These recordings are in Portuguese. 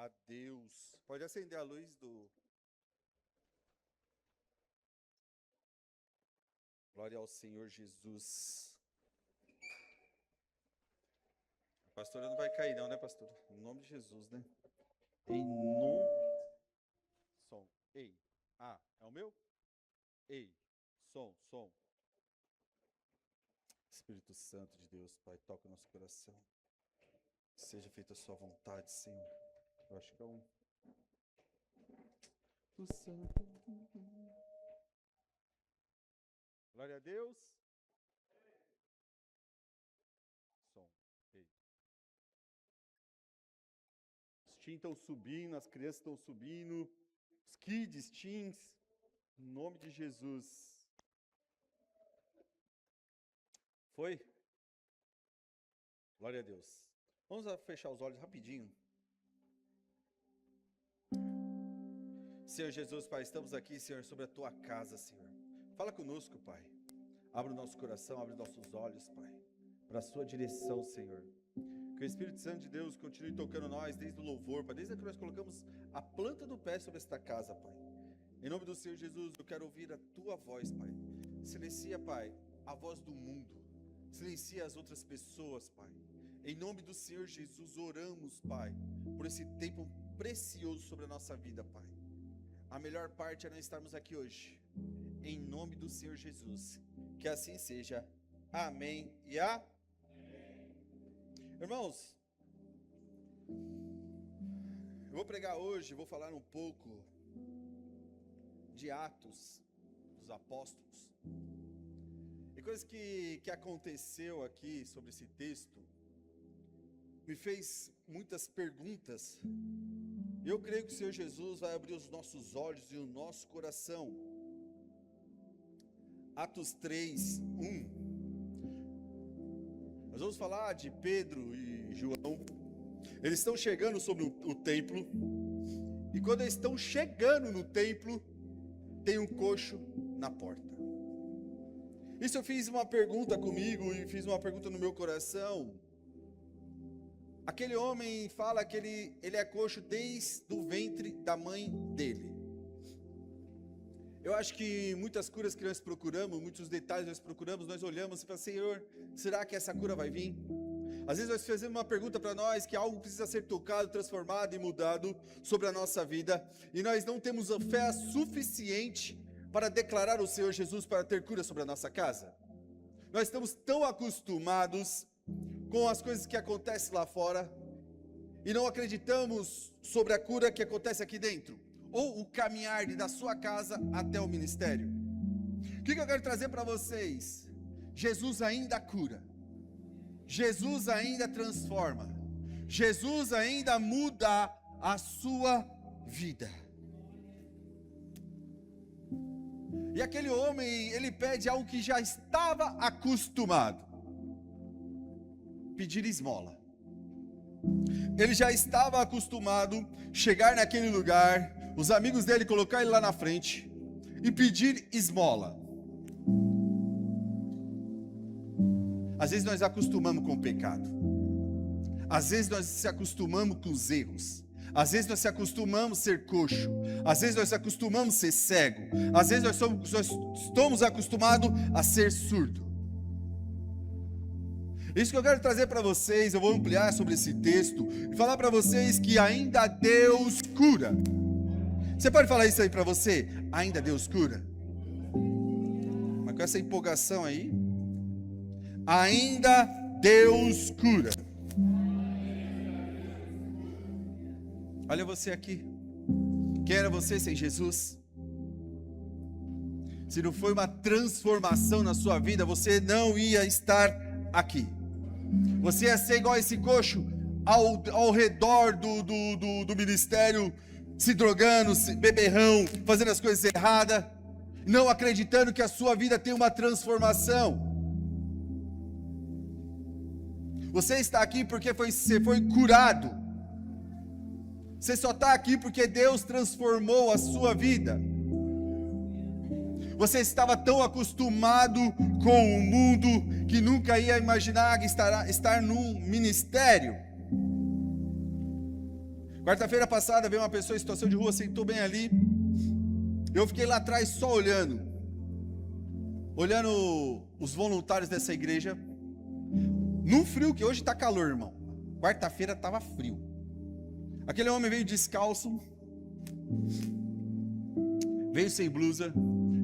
a Deus. Pode acender a luz do... Glória ao Senhor Jesus. A pastora não vai cair não, né, pastora? Em nome de Jesus, né? Em nome... Som. Ei. Ah, é o meu? Ei. Som. Espírito Santo de Deus, Pai, toca o nosso coração. Seja feita a sua vontade, Senhor. Eu acho que é um... O Santo. Glória a Deus. Som. Ei. Os teens estão subindo, as crianças estão subindo. Os kids, teens. Em nome de Jesus. Foi? Glória a Deus. Vamos fechar os olhos rapidinho. Senhor Jesus, Pai, estamos aqui, Senhor, sobre a Tua casa, Senhor. Fala conosco, Pai. Abre o nosso coração, abre nossos olhos, Pai, para a Sua direção, Senhor. Que o Espírito Santo de Deus continue tocando nós desde o louvor, Pai, desde que nós colocamos a planta do pé sobre esta casa, Pai. Em nome do Senhor Jesus, eu quero ouvir a Tua voz, Pai. Silencia, Pai, a voz do mundo. Silencia as outras pessoas, Pai. Em nome do Senhor Jesus, oramos, Pai, por esse tempo precioso sobre a nossa vida, Pai. A melhor parte é nós estarmos aqui hoje. Em nome do Senhor Jesus. Que assim seja. Amém e amém. Irmãos, eu vou pregar hoje, vou falar um pouco de Atos dos Apóstolos. E coisas que aconteceu aqui sobre esse texto me fez muitas perguntas. Eu creio que o Senhor Jesus vai abrir os nossos olhos e o nosso coração. Atos 3, 1. Nós vamos falar de Pedro e João. Eles estão chegando sobre o templo. E quando eles estão chegando no templo, tem um coxo na porta. Isso eu fiz uma pergunta comigo e fiz uma pergunta no meu coração. Aquele homem fala que ele é coxo desde o ventre da mãe dele. Eu acho que muitas curas que nós procuramos, muitos detalhes nós procuramos, nós olhamos e falamos, Senhor, será que essa cura vai vir? Às vezes nós fazemos uma pergunta para nós que algo precisa ser tocado, transformado e mudado sobre a nossa vida. E nós não temos a fé suficiente para declarar o Senhor Jesus para ter cura sobre a nossa casa. Nós estamos tão acostumados com as coisas que acontecem lá fora e não acreditamos sobre a cura que acontece aqui dentro, ou o caminhar da sua casa até o ministério. O que eu quero trazer para vocês? Jesus ainda cura, Jesus ainda transforma, Jesus ainda muda a sua vida. E aquele homem, ele pede algo que já estava acostumado: pedir esmola. Ele já estava acostumado a chegar naquele lugar, os amigos dele colocar ele lá na frente e pedir esmola. Às vezes nós acostumamos com o pecado. Às vezes nós se acostumamos com os erros. Às vezes nós se acostumamos a ser coxo. Às vezes nós se acostumamos a ser cego. Às vezes nós estamos acostumados a ser surdo. Isso que eu quero trazer para vocês, eu vou ampliar sobre esse texto e falar para vocês que ainda Deus cura. Você pode falar isso aí para você? Ainda Deus cura? Mas com essa empolgação aí, ainda Deus cura. Olha você aqui. Quem era você sem Jesus? Se não foi uma transformação na sua vida, você não ia estar aqui. Você ia ser igual a esse coxo ao redor do ministério, se drogando, beberrão, fazendo as coisas erradas, não acreditando que a sua vida tem uma transformação. Você está aqui porque você foi curado. Você só está aqui porque Deus transformou a sua vida. Você estava tão acostumado com o mundo que nunca ia imaginar estar num ministério. Quarta-feira passada veio uma pessoa em situação de rua, sentou bem ali. Eu fiquei lá atrás só olhando os voluntários dessa igreja. Num frio que hoje está calor, irmão. Quarta-feira estava frio. Aquele homem veio descalço, veio sem blusa,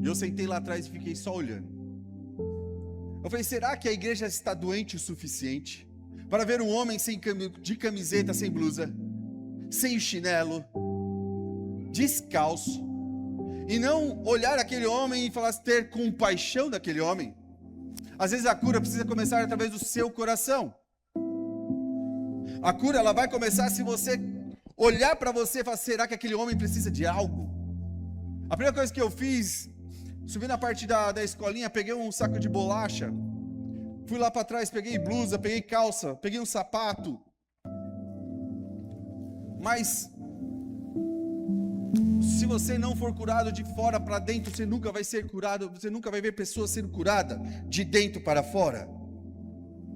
e eu sentei lá atrás e fiquei só olhando. Eu falei, será que a igreja está doente o suficiente para ver um homem de camiseta, sem blusa, sem chinelo, descalço, e não olhar aquele homem e falar, ter compaixão daquele homem? Às vezes a cura precisa começar através do seu coração. A cura, ela vai começar se você olhar para você e falar, será que aquele homem precisa de algo? A primeira coisa que eu fiz, subi na parte da escolinha, peguei um saco de bolacha, fui lá para trás, peguei blusa, peguei calça, peguei um sapato. Mas se você não for curado de fora para dentro, você nunca vai ser curado, você nunca vai ver pessoas sendo curadas de dentro para fora.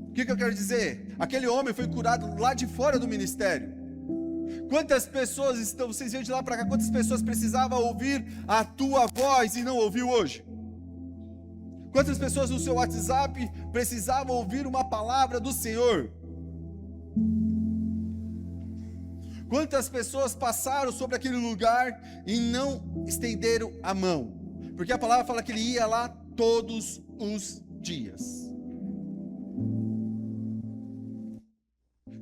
O que eu quero dizer? Aquele homem foi curado lá de fora do ministério. Quantas pessoas estão, vocês viram de lá para cá, quantas pessoas precisavam ouvir a tua voz e não ouviu hoje? Quantas pessoas no seu WhatsApp precisavam ouvir uma palavra do Senhor? Quantas pessoas passaram sobre aquele lugar e não estenderam a mão? Porque a palavra fala que ele ia lá todos os dias.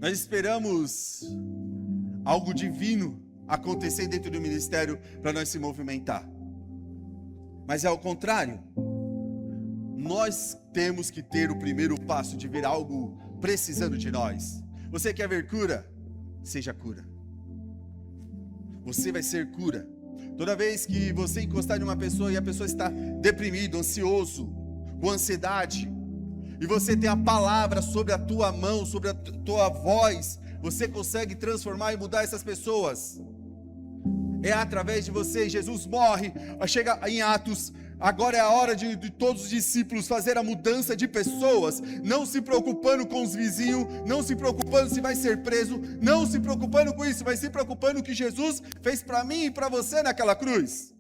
Nós esperamos algo divino acontecer dentro do ministério para nós se movimentar. Mas é ao contrário. Nós temos que ter o primeiro passo de ver algo precisando de nós. Você quer ver cura? Seja cura. Você vai ser cura. Toda vez que você encostar em uma pessoa e a pessoa está deprimido, ansioso, com ansiedade, e você tem a palavra sobre a tua mão, sobre a tua voz, você consegue transformar e mudar essas pessoas. É através de você. Jesus morre, chega em Atos. Agora é a hora de todos os discípulos fazer a mudança de pessoas, não se preocupando com os vizinhos, não se preocupando se vai ser preso, não se preocupando com isso, mas se preocupando com o que Jesus fez para mim e para você naquela cruz.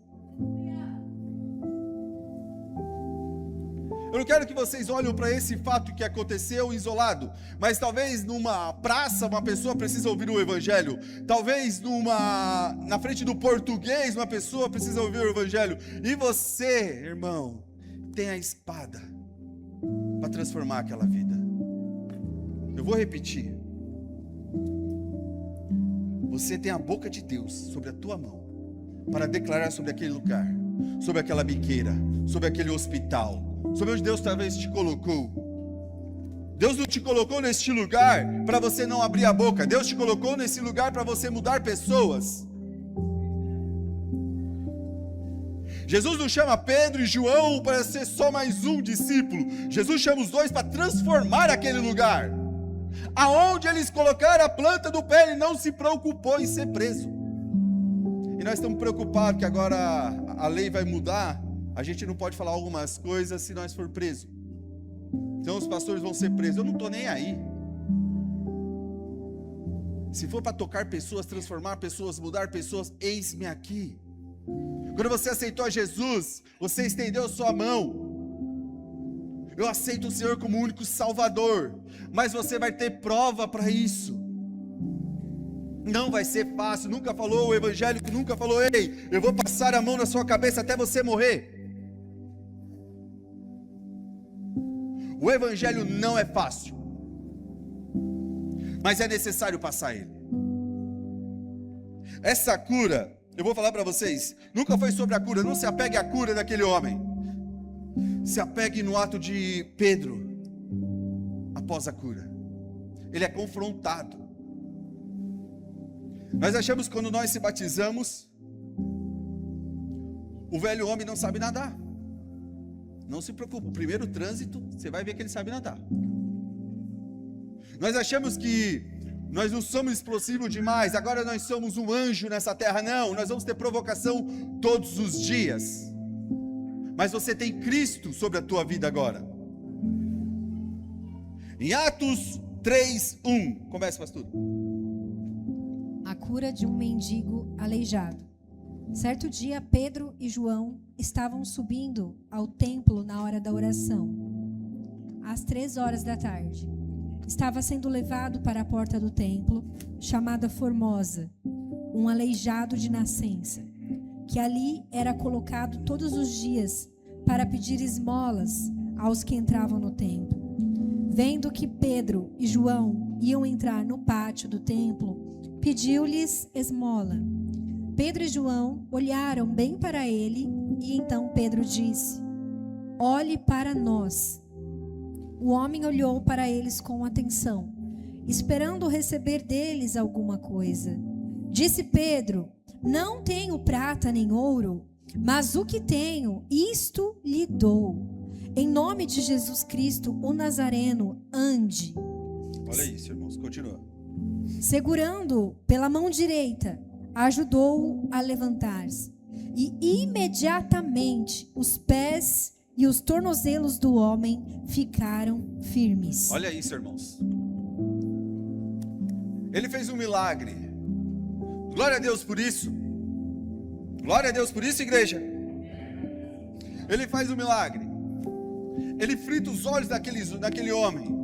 Eu não quero que vocês olhem para esse fato que aconteceu isolado, mas talvez numa praça uma pessoa precisa ouvir o evangelho, talvez na frente do português uma pessoa precisa ouvir o evangelho, e você, irmão, tem a espada para transformar aquela vida. Eu vou repetir. Você tem a boca de Deus sobre a tua mão para declarar sobre aquele lugar, sobre aquela biqueira, sobre aquele hospital, sobre onde Deus talvez te colocou. Deus não te colocou neste lugar para você não abrir a boca. Deus te colocou nesse lugar para você mudar pessoas. Jesus não chama Pedro e João para ser só mais um discípulo. Jesus chama os dois para transformar aquele lugar. Aonde eles colocaram a planta do pé, ele não se preocupou em ser preso. E nós estamos preocupados que agora a lei vai mudar. A gente não pode falar algumas coisas se nós for preso. Então os pastores vão ser presos. Eu não estou nem aí. Se for para tocar pessoas, transformar pessoas, mudar pessoas, eis-me aqui. Quando você aceitou a Jesus, você estendeu a sua mão. Eu aceito o Senhor como único Salvador. Mas você vai ter prova para isso. Não vai ser fácil. Nunca falou o evangélico, nunca falou, ei, eu vou passar a mão na sua cabeça até você morrer. O evangelho não é fácil, mas é necessário passar ele. Essa cura, eu vou falar para vocês, nunca foi sobre a cura. Não se apegue à cura daquele homem. Se apegue no ato de Pedro, após a cura. Ele é confrontado. Nós achamos que quando nós se batizamos, o velho homem não sabe nadar. Não se preocupe, o primeiro trânsito, você vai ver que ele sabe nadar. Nós achamos que nós não somos explosivos demais, agora nós somos um anjo nessa terra. Não, nós vamos ter provocação todos os dias. Mas você tem Cristo sobre a tua vida agora. Em Atos 3:1, comece, pastor. A cura de um mendigo aleijado. Certo dia, Pedro e João estavam subindo ao templo na hora da oração, às 15h. Estava sendo levado para a porta do templo, chamada Formosa, um aleijado de nascença, que ali era colocado todos os dias para pedir esmolas aos que entravam no templo. Vendo que Pedro e João iam entrar no pátio do templo, pediu-lhes esmola. Pedro e João olharam bem para ele e então Pedro disse: "Olhe para nós." O homem olhou para eles com atenção, esperando receber deles alguma coisa. Disse Pedro: "Não tenho prata nem ouro, mas o que tenho, isto lhe dou. Em nome de Jesus Cristo, o Nazareno, ande." Olha isso, irmãos, continua. Segurando-o pela mão direita, ajudou-o a levantar-se. E imediatamente os pés e os tornozelos do homem ficaram firmes. Olha isso, irmãos. Ele fez um milagre. Glória a Deus por isso. Glória a Deus por isso, igreja. Ele faz um milagre. Ele frita os olhos daquele homem.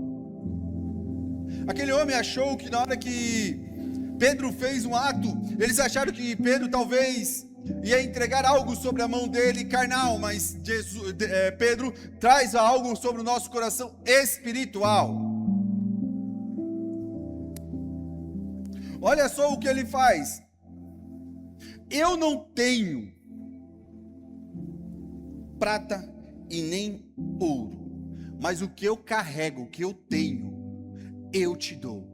Aquele homem achou que na hora que Pedro fez um ato, eles acharam que Pedro talvez ia entregar algo sobre a mão dele carnal, mas Pedro traz algo sobre o nosso coração espiritual. Olha só o que ele faz. Eu não tenho prata e nem ouro, mas o que eu carrego, o que eu tenho, eu te dou.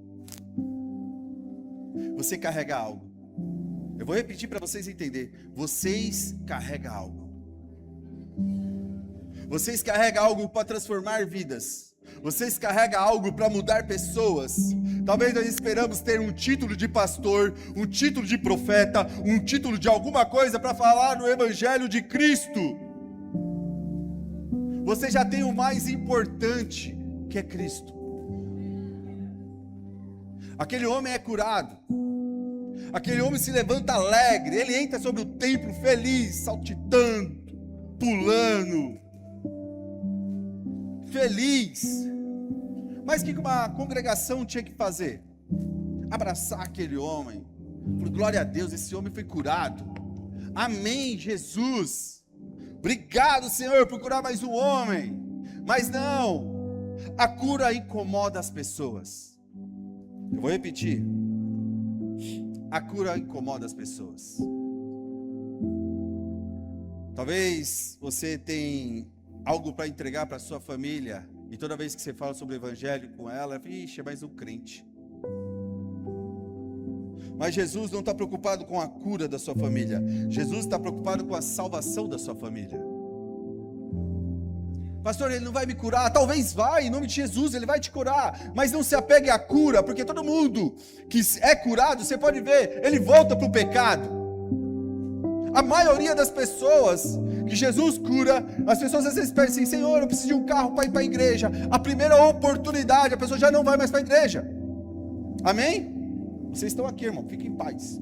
Você carrega algo. Eu vou repetir para vocês entenderem. Vocês carregam algo. Vocês carregam algo para transformar vidas. Vocês carregam algo para mudar pessoas. Talvez nós esperamos ter um título de pastor, um título de profeta, um título de alguma coisa para falar no Evangelho de Cristo. Você já tem o mais importante, que é Cristo. Aquele homem é curado. Aquele homem se levanta alegre. Ele entra sobre o templo feliz, saltitando, pulando, feliz. Mas o que uma congregação tinha que fazer? Abraçar aquele homem. Por glória a Deus, esse homem foi curado. Amém, Jesus. Obrigado, Senhor, por curar mais um homem. Mas não, a cura incomoda as pessoas. Eu vou repetir. A cura incomoda as pessoas. Talvez você tenha algo para entregar para sua família e toda vez que você fala sobre o evangelho com ela, vixe, é mais um crente. Mas Jesus não está preocupado com a cura da sua família. Jesus está preocupado com a salvação da sua família. Pastor, ele não vai me curar. Talvez vai, em nome de Jesus, ele vai te curar. Mas não se apegue à cura, porque todo mundo que é curado, você pode ver, ele volta para o pecado. A maioria das pessoas que Jesus cura, as pessoas às vezes pensam assim: Senhor, eu preciso de um carro para ir para a igreja. A primeira oportunidade, a pessoa já não vai mais para a igreja. Amém? Vocês estão aqui, irmão, fiquem em paz.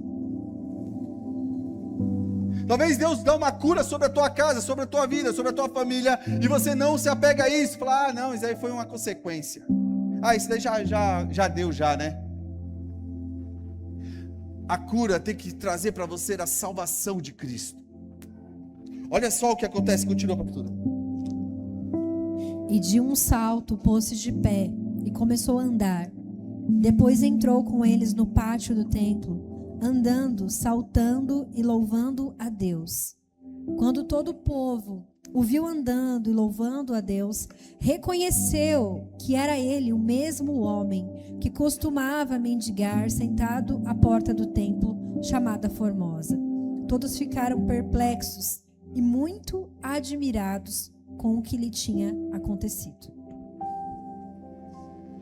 Talvez Deus dê uma cura sobre a tua casa, sobre a tua vida, sobre a tua família, e você não se apega a isso, fala: ah, não, isso aí foi uma consequência. Ah, isso daí já deu, né? A cura tem que trazer para você a salvação de Cristo. Olha só o que acontece, continua a pastora. E de um salto pôs-se de pé e começou a andar. Depois entrou com eles no pátio do templo, andando, saltando e louvando a Deus. Quando todo o povo o viu andando e louvando a Deus, reconheceu que era ele o mesmo homem que costumava mendigar sentado à porta do templo, chamada Formosa. Todos ficaram perplexos e muito admirados com o que lhe tinha acontecido.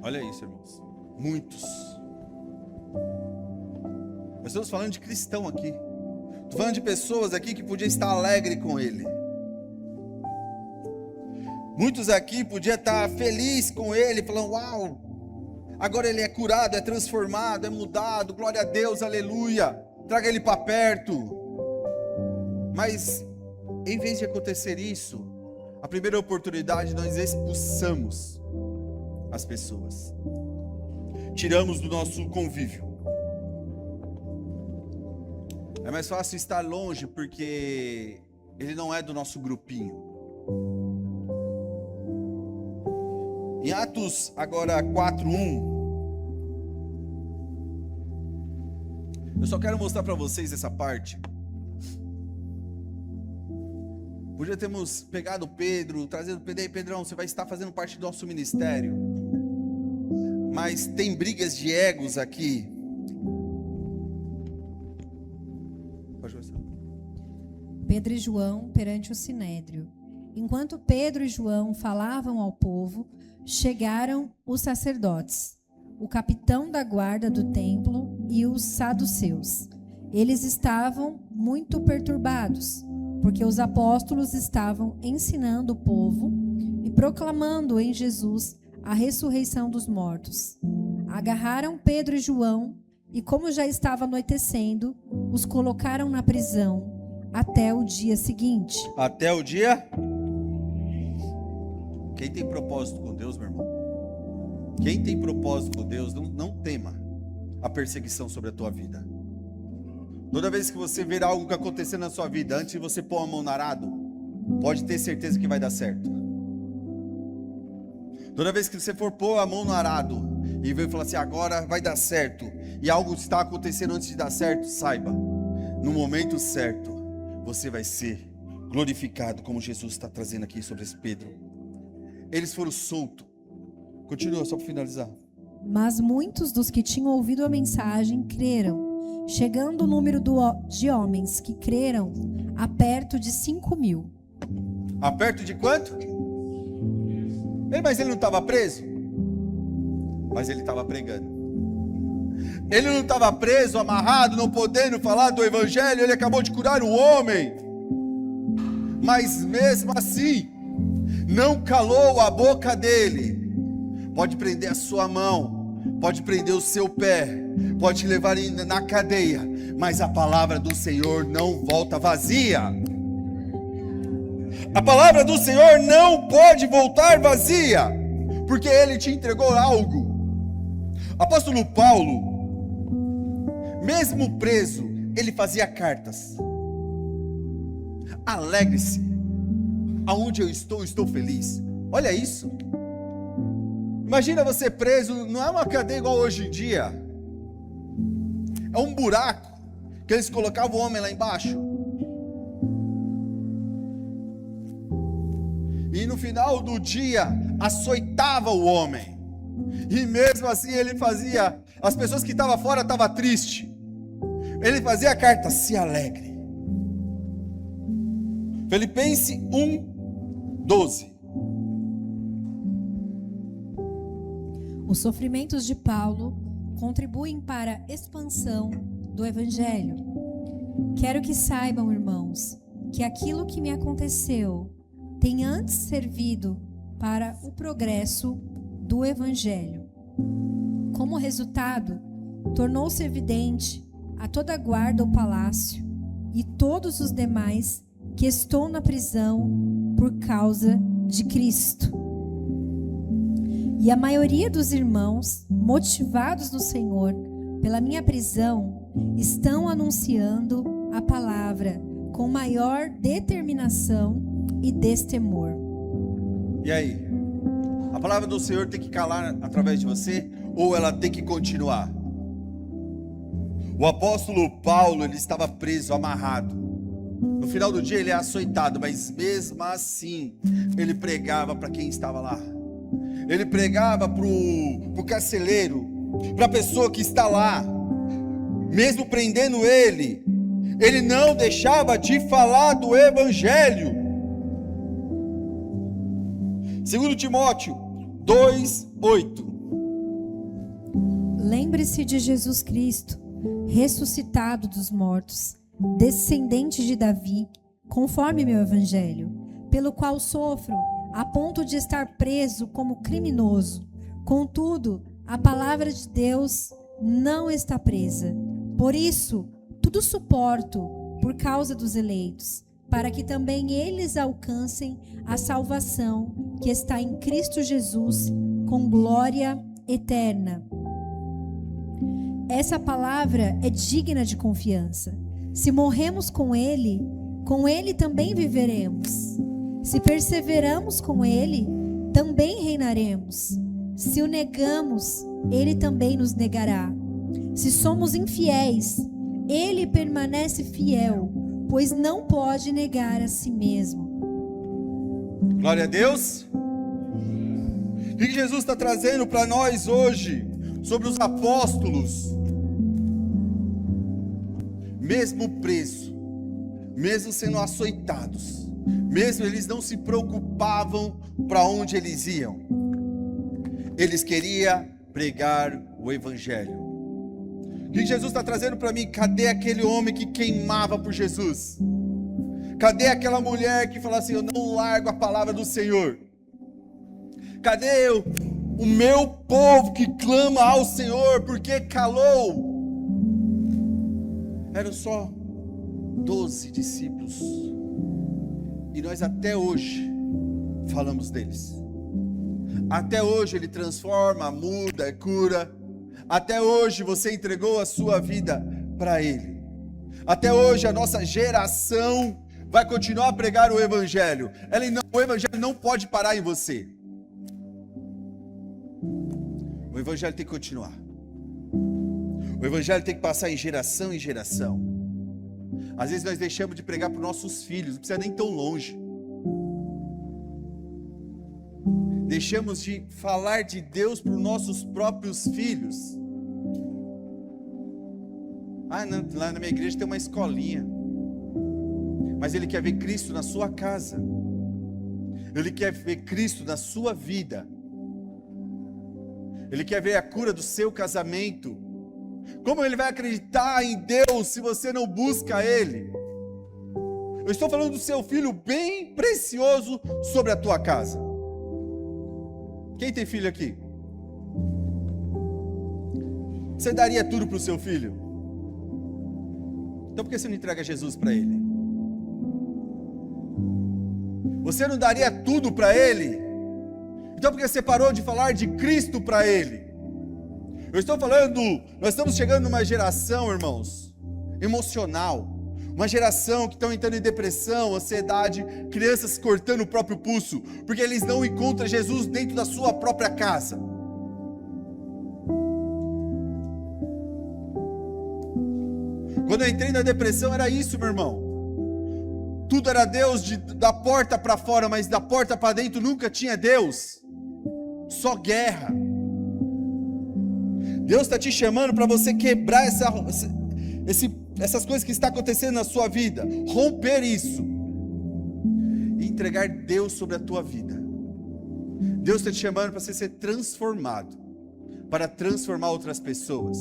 Olha isso, irmãos. Muitos. Nós estamos falando de cristão aqui. Estou falando de pessoas aqui que podiam estar alegres com ele. Muitos aqui podiam estar felizes com ele, falando: uau, Agora ele é curado, é transformado, é mudado. Glória a Deus, aleluia. Traga ele para perto. Mas, em vez de acontecer isso, a primeira oportunidade nós expulsamos as pessoas. Tiramos do nosso convívio. É mais fácil estar longe porque ele não é do nosso grupinho. Em Atos agora 4:1, eu só quero mostrar para vocês essa parte. Podia termos pegado Pedro, trazido Pedro, aí Pedrão, você vai estar fazendo parte do nosso ministério. Mas tem brigas de egos aqui. Pode começar. Pedro e João perante o sinédrio. Enquanto Pedro e João falavam ao povo, chegaram os sacerdotes, o capitão da guarda do templo e os saduceus. Eles estavam muito perturbados, porque os apóstolos estavam ensinando o povo e proclamando em Jesus a ressurreição dos mortos. Agarraram Pedro e João e, como já estava anoitecendo, os colocaram na prisão até o dia seguinte. Até o dia? Quem tem propósito com Deus, meu irmão? Quem tem propósito com Deus, não tema a perseguição sobre a tua vida. Toda vez que você ver algo que acontecer na sua vida, antes de você pôr a mão no arado, pode ter certeza que vai dar certo. Toda vez que você for pôr a mão no arado e ver e falar assim, agora vai dar certo, e algo está acontecendo antes de dar certo, saiba, no momento certo, você vai ser glorificado, como Jesus está trazendo aqui sobre esse Pedro. Eles foram soltos. Continua, só para finalizar. Mas muitos dos que tinham ouvido a mensagem creram, chegando o número de homens que creram a perto de 5.000. A perto de quanto? Mas ele não estava preso? Mas ele estava pregando. Ele não estava preso, amarrado, não podendo falar do evangelho. Ele acabou de curar um homem. Mas mesmo assim, não calou a boca dele. Pode prender a sua mão, pode prender o seu pé, pode te levar na cadeia, mas a palavra do Senhor não volta vazia. A palavra do Senhor não pode voltar vazia, porque Ele te entregou algo. Apóstolo Paulo, mesmo preso, ele fazia cartas. Alegre-se, aonde eu estou feliz. Olha isso. Imagina você preso, não é uma cadeia igual hoje em dia. É um buraco que eles colocavam o homem lá embaixo. E no final do dia, açoitava o homem. E mesmo assim ele fazia, as pessoas que estavam fora estavam tristes. Ele fazia a carta, se alegre. Filipenses 1:12. Os sofrimentos de Paulo contribuem para a expansão do Evangelho. Quero que saibam, irmãos, que aquilo que me aconteceu tem antes servido para o progresso do Evangelho. Como resultado, tornou-se evidente a toda a guarda do palácio e todos os demais que estou na prisão por causa de Cristo. E a maioria dos irmãos, motivados no Senhor pela minha prisão, estão anunciando a palavra com maior determinação e destemor. E aí? A palavra do Senhor tem que calar através de você ou ela tem que continuar? O apóstolo Paulo, ele estava preso, amarrado. No final do dia ele é açoitado, mas mesmo assim ele pregava para quem estava lá. Ele pregava para o carcereiro, para a pessoa que está lá. Mesmo prendendo ele não deixava de falar do evangelho. 2 Timóteo 2:8. Lembre-se de Jesus Cristo, ressuscitado dos mortos, descendente de Davi, conforme meu evangelho, pelo qual sofro a ponto de estar preso como criminoso. Contudo, A palavra de Deus não está presa. Por isso, tudo suporto por causa dos eleitos, para que também eles alcancem a salvação que está em Cristo Jesus com glória eterna. Essa palavra é digna de confiança. Se morremos com Ele também viveremos. Se perseveramos com Ele, também reinaremos. Se o negamos, Ele também nos negará. Se somos infiéis, Ele permanece fiel, pois não pode negar a si mesmo. Glória a Deus. O que Jesus está trazendo para nós hoje sobre os apóstolos? Mesmo presos, mesmo sendo açoitados, mesmo eles não se preocupavam para onde eles iam. Eles queriam pregar o evangelho. O que Jesus está trazendo para mim? Cadê aquele homem que queimava por Jesus? Cadê aquela mulher que falava assim: eu não largo a palavra do Senhor? Cadê o meu povo que clama ao Senhor porque calou? Eram só 12 discípulos. E nós até hoje falamos deles. Até hoje Ele transforma, muda, cura. Até hoje você entregou a sua vida para Ele. Até hoje a nossa geração vai continuar a pregar o Evangelho. O Evangelho não pode parar em você. O Evangelho tem que continuar. O Evangelho tem que passar em geração em geração. Às vezes nós deixamos de pregar para os nossos filhos, não precisa nem tão longe. Deixamos de falar de Deus para os nossos próprios filhos. Não, lá na minha igreja tem uma escolinha. Mas Ele quer ver Cristo na sua casa. Ele quer ver Cristo na sua vida. Ele quer ver a cura do seu casamento. Como ele vai acreditar em Deus se você não busca Ele? Eu estou falando do seu filho bem precioso sobre a tua casa. Quem tem filho aqui? Você daria tudo para o seu filho? Então por que você não entrega Jesus para ele? Você não daria tudo para ele? Então por que você parou de falar de Cristo para ele? Eu estou falando, nós estamos chegando numa geração, irmãos, emocional. Uma geração que estão entrando em depressão, ansiedade, crianças cortando o próprio pulso, porque eles não encontram Jesus dentro da sua própria casa. Quando eu entrei na depressão era isso, meu irmão. Tudo era Deus da porta para fora, mas da porta para dentro nunca tinha Deus. Só guerra. Deus está te chamando para você quebrar essas coisas que estão acontecendo na sua vida, romper isso e entregar Deus sobre a tua vida. Deus está te chamando para você ser transformado, para transformar outras pessoas.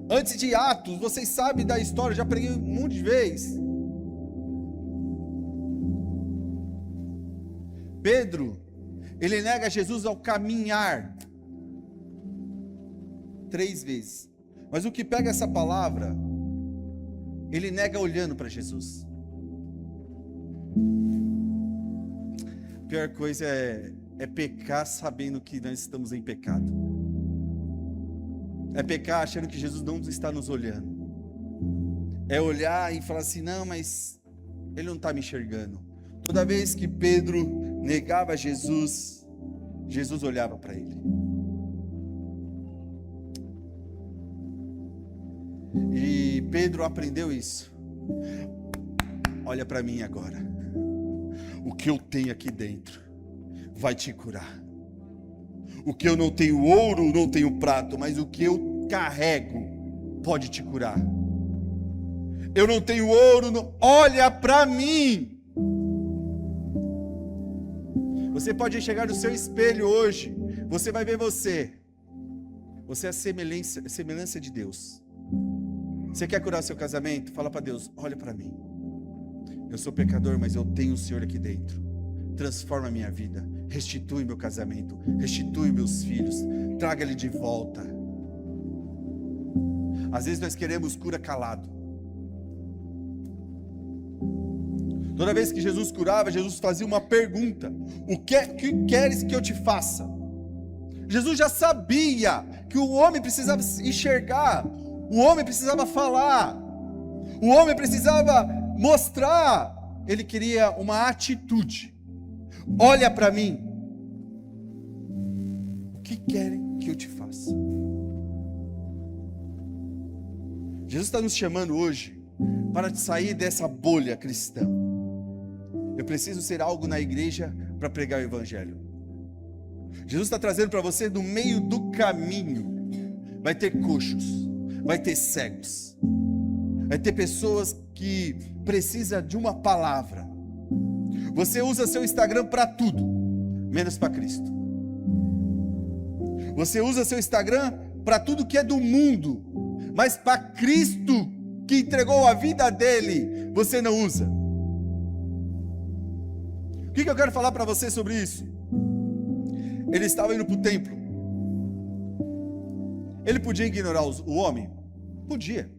Antes de Atos, vocês sabem da história, já preguei um monte de vezes. Pedro, ele nega Jesus ao caminhar 3 vezes. Mas o que pega essa palavra, ele nega olhando para Jesus. A pior coisa é pecar sabendo que nós estamos em pecado. É pecar achando que Jesus não está nos olhando. É olhar e falar assim: não, mas Ele não está me enxergando. Toda vez que Pedro negava Jesus, Jesus olhava para ele. E Pedro aprendeu isso. Olha para mim agora. O que eu tenho aqui dentro vai te curar. O que eu não tenho ouro, não tenho prato, mas o que eu carrego pode te curar. Eu não tenho ouro, não... olha para mim. Você pode chegar no seu espelho hoje, você vai ver você. Você é a semelhança de Deus. Você quer curar seu casamento? Fala para Deus: olha para mim. Eu sou pecador, mas eu tenho o Senhor aqui dentro. Transforma a minha vida. restitui meu casamento, restitui meus filhos, traga ele de volta. Às vezes nós queremos cura calado. Toda vez que Jesus curava, Jesus fazia uma pergunta: o que queres que eu te faça? Jesus já sabia que o homem precisava enxergar, o homem precisava falar, o homem precisava mostrar. Ele queria uma atitude. Olha para mim. O que querem que eu te faça? Jesus está nos chamando hoje para sair dessa bolha cristã. Eu preciso ser algo na igreja para pregar o evangelho. Jesus está trazendo para você, no meio do caminho, vai ter coxos, vai ter cegos, vai ter pessoas que precisam de uma palavra. Você usa seu Instagram para tudo, menos para Cristo. Você usa seu Instagram para tudo que é do mundo, mas para Cristo, que entregou a vida dele, você não usa. O que eu quero falar para você sobre isso? Ele estava indo para o templo. Ele podia ignorar o homem? Podia.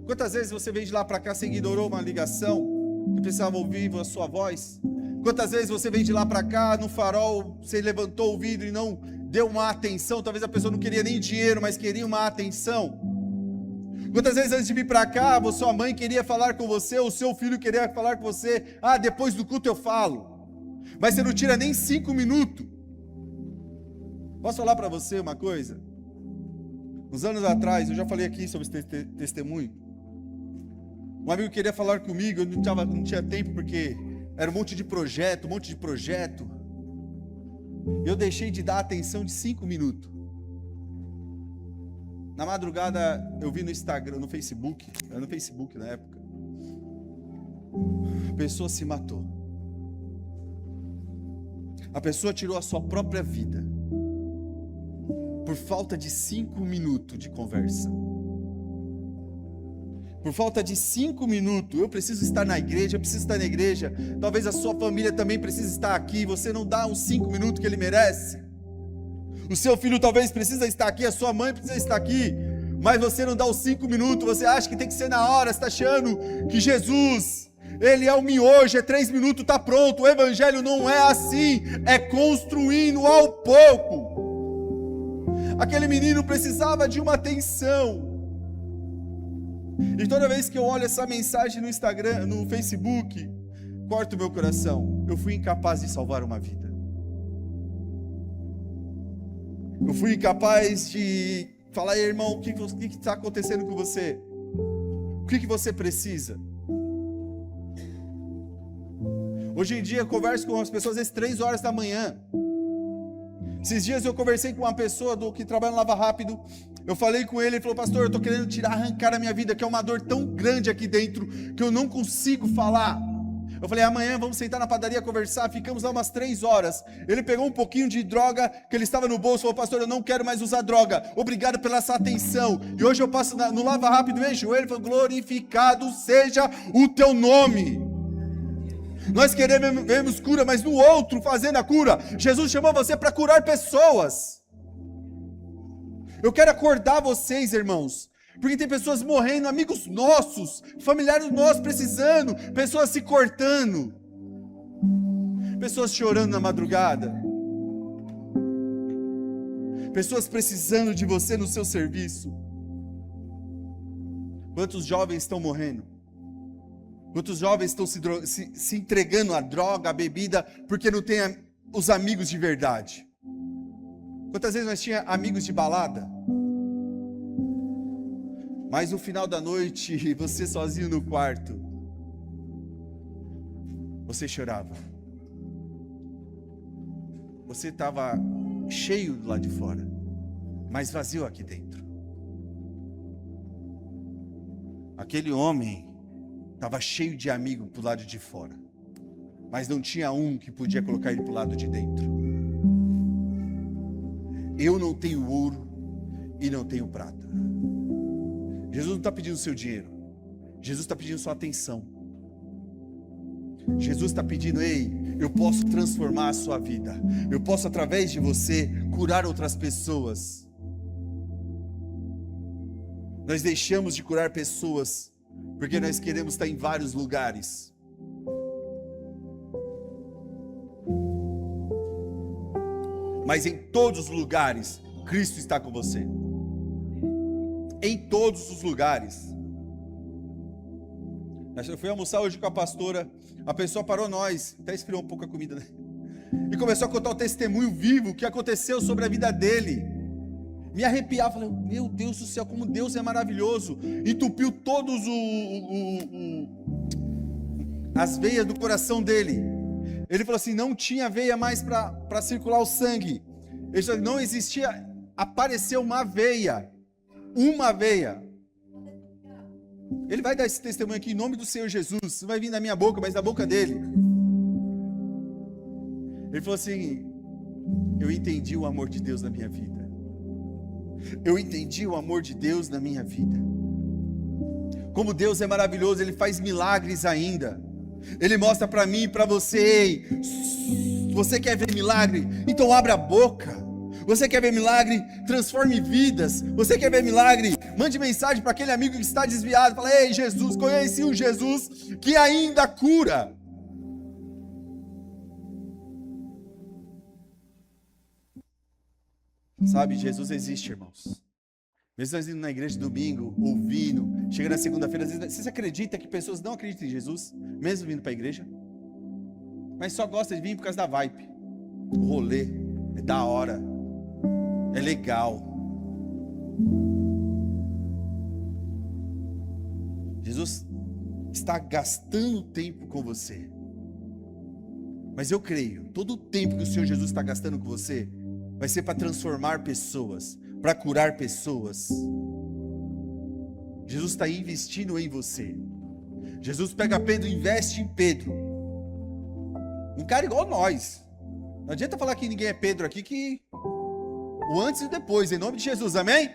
Quantas vezes você veio de lá para cá, você ignorou uma ligação que precisava ouvir a sua voz? Quantas vezes você veio de lá para cá, no farol, você levantou o vidro e não deu uma atenção? Talvez a pessoa não queria nem dinheiro, mas queria uma atenção. Quantas vezes antes de vir para cá, sua mãe queria falar com você, ou seu filho queria falar com você: ah, depois do culto eu falo. Mas você não tira nem 5 minutos. Posso falar para você uma coisa? Uns anos atrás, eu já falei aqui sobre esse testemunho. Um amigo queria falar comigo, eu não tinha tempo, porque era um monte de projeto. Eu deixei de dar atenção de 5 minutos. Na madrugada, eu vi no Instagram, no Facebook, era no Facebook na época, a pessoa se matou. A pessoa tirou a sua própria vida por falta de 5 minutos de conversa. Por falta de 5 minutos. Eu preciso estar na igreja, eu preciso estar na igreja. Talvez a sua família também precise estar aqui. Você não dá uns 5 minutos que ele merece. O seu filho talvez precisa estar aqui, a sua mãe precisa estar aqui, mas você não dá os 5 minutos. Você acha que tem que ser na hora. Você está achando que Jesus, ele é o miojo, é 3 minutos, está pronto. O evangelho não é assim, é construindo ao pouco. Aquele menino precisava de uma atenção. E toda vez que eu olho essa mensagem no Instagram, no Facebook, corta o meu coração. Eu fui incapaz de salvar uma vida. Eu fui incapaz de falar: irmão, o que está acontecendo com você? O que você precisa? Hoje em dia eu converso com as pessoas às 3 horas da manhã. Esses dias eu conversei com uma pessoa que trabalha no Lava Rápido. Eu falei com ele, ele falou: pastor, eu estou querendo arrancar a minha vida, que é uma dor tão grande aqui dentro, que eu não consigo falar. Eu falei: amanhã vamos sentar na padaria conversar. Ficamos lá umas 3 horas. Ele pegou um pouquinho de droga que ele estava no bolso, falou: pastor, eu não quero mais usar droga, obrigado pela essa atenção. E hoje eu passo no Lava Rápido, vejo ele, falou: glorificado seja o teu nome. Nós queremos cura, mas no outro fazendo a cura. Jesus chamou você para curar pessoas. Eu quero acordar vocês, irmãos, porque tem pessoas morrendo, amigos nossos, familiares nossos precisando, pessoas se cortando, pessoas chorando na madrugada, pessoas precisando de você no seu serviço. Quantos jovens estão morrendo? Quantos jovens estão se entregando à droga, à bebida, porque não tem os amigos de verdade? Quantas vezes nós tínhamos amigos de balada? Mas no final da noite, você sozinho no quarto, você chorava. Você estava cheio do lado de fora, mas vazio aqui dentro. Aquele homem estava cheio de amigos pro lado de fora, mas não tinha um que podia colocar ele pro lado de dentro. Eu não tenho ouro e não tenho prata. Jesus não está pedindo seu dinheiro. Jesus está pedindo sua atenção. Jesus está pedindo: ei, eu posso transformar a sua vida. Eu posso, através de você, curar outras pessoas. Nós deixamos de curar pessoas porque nós queremos estar em vários lugares. Mas em todos os lugares, Cristo está com você. Em todos os lugares. Eu fui almoçar hoje com a pastora, a pessoa parou nós, até esfriou um pouco a comida, né? E começou a contar o testemunho vivo que aconteceu sobre a vida dele. Me arrepiava, falei: meu Deus do céu, como Deus é maravilhoso. Entupiu todos as veias do coração dele. Ele falou assim: não tinha veia mais para circular o sangue. Ele falou: não existia, apareceu uma veia. Uma veia. Ele vai dar esse testemunho aqui em nome do Senhor Jesus. Não vai vir da minha boca, mas da boca dele. Ele falou assim: eu entendi o amor de Deus na minha vida. Eu entendi o amor de Deus na minha vida. Como Deus é maravilhoso, Ele faz milagres ainda. Ele mostra para mim e para você: ei, você quer ver milagre? Então abra a boca. Você quer ver milagre? Transforme vidas. Você quer ver milagre? Mande mensagem para aquele amigo que está desviado. Fala: ei, Jesus, conheci um Jesus que ainda cura. Sabe, Jesus existe, irmãos. Mesmo nós indo na igreja domingo, ouvindo, chega na segunda-feira, às vezes, vocês acreditam que pessoas não acreditam em Jesus, mesmo vindo para a igreja? Mas só gosta de vir por causa da vibe. O rolê é da hora, é legal. Jesus está gastando tempo com você. Mas eu creio, todo o tempo que o Senhor Jesus está gastando com você, vai ser para transformar pessoas, para curar pessoas. Jesus está investindo em você. Jesus pega Pedro e investe em Pedro. Um cara igual nós. Não adianta falar que ninguém é Pedro aqui, que o antes e o depois, em nome de Jesus, amém?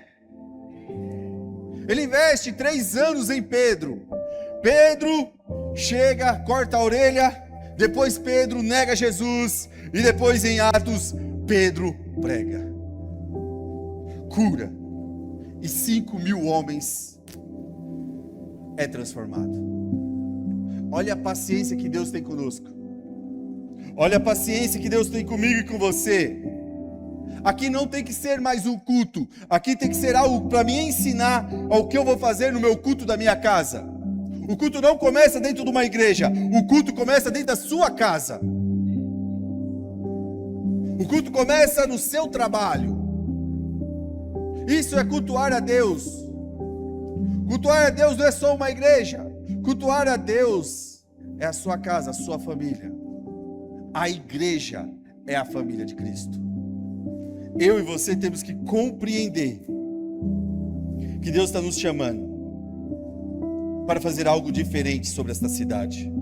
Ele investe 3 anos em Pedro. Pedro chega, corta a orelha. Depois Pedro nega Jesus. E depois em Atos, Pedro prega, cura, e 5.000 homens é transformado. Olha a paciência que Deus tem conosco. Olha a paciência que Deus tem comigo e com você. Aqui não tem que ser mais um culto. Aqui tem que ser algo para me ensinar ao que eu vou fazer no meu culto da minha casa. O culto não começa dentro de uma igreja. O culto começa dentro da sua casa. O culto começa no seu trabalho. Isso é cultuar a Deus. Cultuar a Deus não é só uma igreja. Cultuar a Deus é a sua casa, a sua família. A igreja é a família de Cristo. Eu e você temos que compreender que Deus está nos chamando para fazer algo diferente sobre esta cidade.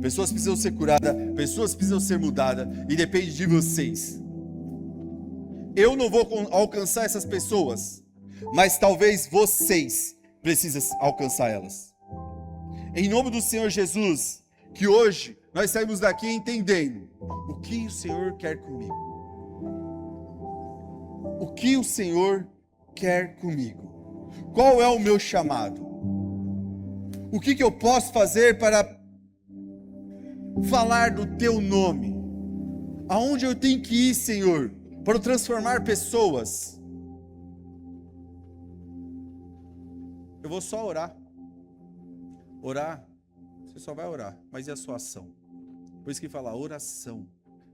Pessoas precisam ser curadas, pessoas precisam ser mudadas, e depende de vocês. Eu não vou alcançar essas pessoas, mas talvez vocês precisem alcançar elas. Em nome do Senhor Jesus, que hoje nós saímos daqui entendendo o que o Senhor quer comigo. O que o Senhor quer comigo? Qual é o meu chamado? O que eu posso fazer para falar do teu nome? Aonde eu tenho que ir, Senhor, para transformar pessoas? Eu vou só orar. Orar, você só vai orar, mas e a sua ação? Por isso que fala oração.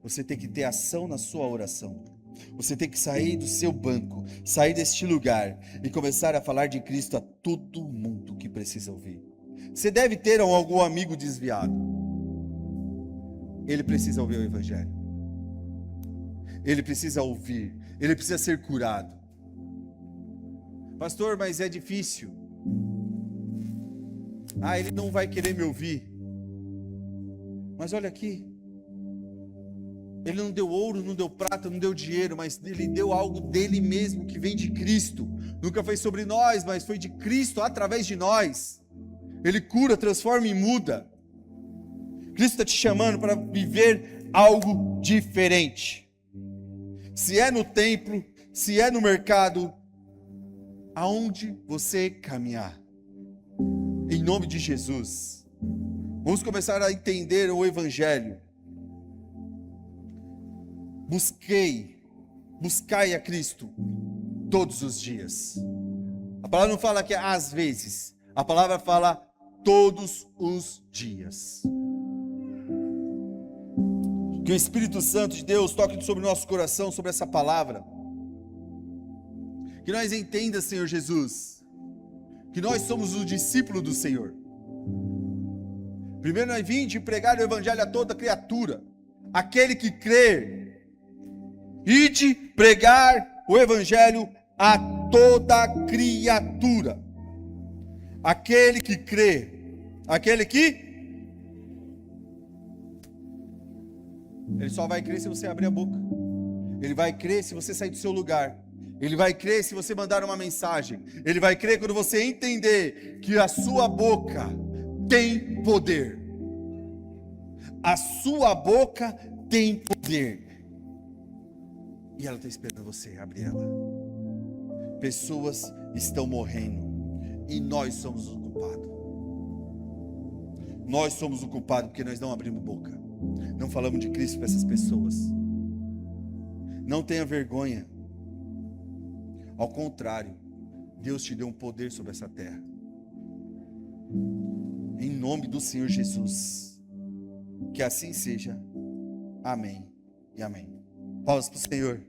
Você tem que ter ação na sua oração. Você tem que sair do seu banco, sair deste lugar e começar a falar de Cristo a todo mundo que precisa ouvir. Você deve ter algum amigo desviado. Ele precisa ouvir o Evangelho. Ele precisa ouvir. Ele precisa ser curado. Pastor, mas é difícil. Ele não vai querer me ouvir. Mas olha aqui. Ele não deu ouro, não deu prata, não deu dinheiro, mas ele deu algo dele mesmo, que vem de Cristo. Nunca foi sobre nós, mas foi de Cristo através de nós. Ele cura, transforma e muda. Cristo está te chamando para viver algo diferente. Se é no templo, se é no mercado, aonde você caminhar, em nome de Jesus, vamos começar a entender o Evangelho. Buscai a Cristo todos os dias. A palavra não fala que é às vezes, a palavra fala todos os dias. Que o Espírito Santo de Deus toque sobre o nosso coração, sobre essa palavra. Que nós entendamos, Senhor Jesus, que nós somos o discípulo do Senhor. Primeiro nós vimos de pregar o Evangelho a toda criatura. Aquele que crê, ide pregar o Evangelho a toda criatura. Aquele que crê, aquele que... Ele só vai crer se você abrir a boca. Ele vai crer se você sair do seu lugar. Ele vai crer se você mandar uma mensagem. Ele vai crer quando você entender que a sua boca tem poder. A sua boca tem poder. E ela está esperando você abrir ela. Pessoas estão morrendo. E nós somos o culpado. Nós somos o culpado porque nós não abrimos boca. Não falamos de Cristo para essas pessoas. Não tenha vergonha. Ao contrário, Deus te deu um poder sobre essa terra. Em nome do Senhor Jesus. Que assim seja. Amém e amém. Palmas para o Senhor.